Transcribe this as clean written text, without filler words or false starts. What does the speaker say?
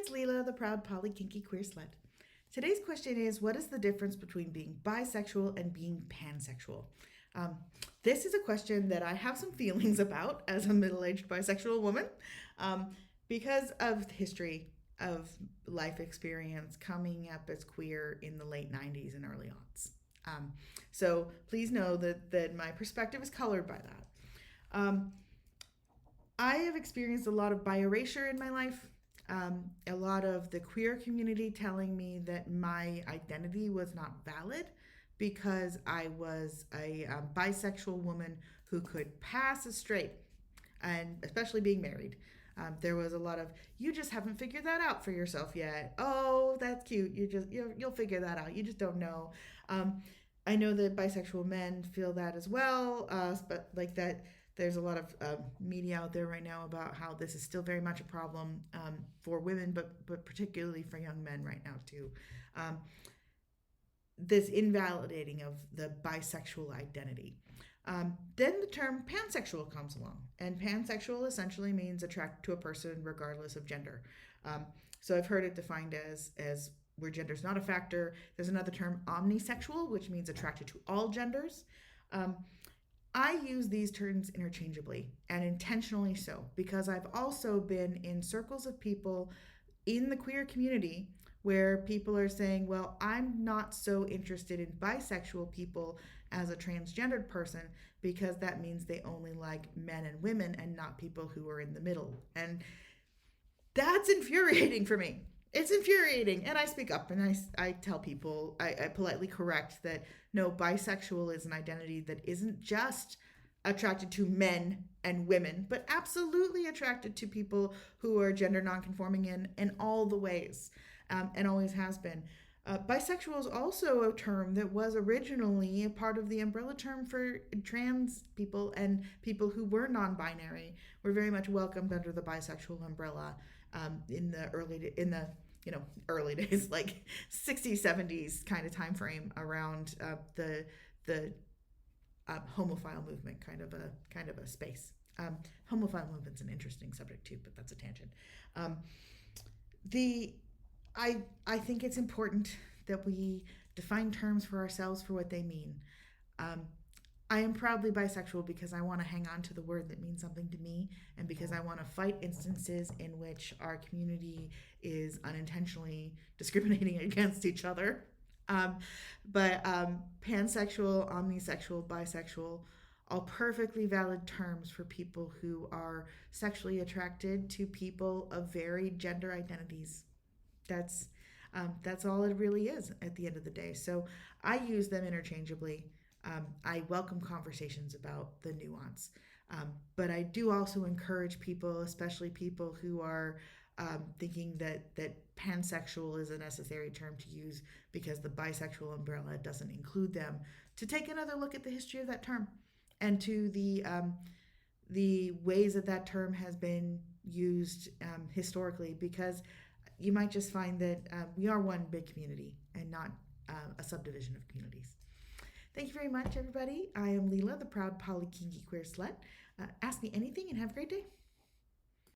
it's Leela, the proud poly kinky queer slut. Today's question is, what is the difference between being bisexual and being pansexual? Um, this is a question that I have some feelings about as a middle-aged bisexual woman, um, because of the history of life experience coming up as queer in the late 90s and early aughts. So please know that my perspective is colored by that. I have experienced a lot of bi erasure in my life. A lot of the queer community telling me that my identity was not valid because I was a bisexual woman who could pass as straight, and especially being married. There was a lot of, you just haven't figured that out for yourself yet. Oh, that's cute. You'll figure that out. You just don't know. I know that bisexual men feel that as well, but like that, there's a lot of media out there right now about how this is still very much a problem for women, but particularly for young men right now too. This invalidating of the bisexual identity. Then the term pansexual comes along, and pansexual essentially means attracted to a person regardless of gender. So I've heard it defined as where gender is not a factor. There's another term, omnisexual, which means attracted to all genders. I use these terms interchangeably and intentionally so because I've also been in circles of people in the queer community where people are saying, well, I'm not so interested in bisexual people as a transgendered person because that means they only like men and women and not people who are in the middle. And that's infuriating for me. It's infuriating. And I speak up and I tell people, I politely correct that no, bisexual is an identity that isn't just attracted to men and women, but absolutely attracted to people who are gender nonconforming in all the ways, and always has been. Bisexual is also a term that was originally a part of the umbrella term for trans people, and people who were non-binary were very much welcomed under the bisexual umbrella in the early days, like 60s, 70s kind of time frame around the homophile movement, kind of a space. Homophile movement's an interesting subject too, but that's a tangent. The I think it's important that we define terms for ourselves for what they mean. I am proudly bisexual because I want to hang on to the word that means something to me, and because I want to fight instances in which our community is unintentionally discriminating against each other. But pansexual, omnisexual, bisexual, all perfectly valid terms for people who are sexually attracted to people of varied gender identities. That's all it really is at the end of the day. So I use them interchangeably. I welcome conversations about the nuance. But I do also encourage people, especially people who are thinking that pansexual is a necessary term to use because the bisexual umbrella doesn't include them, to take another look at the history of that term and to the ways that term has been used historically, because you might just find that we are one big community and not a subdivision of communities. Thank you very much, everybody. I am Leela, the proud poly kinky queer slut. Ask me anything and have a great day.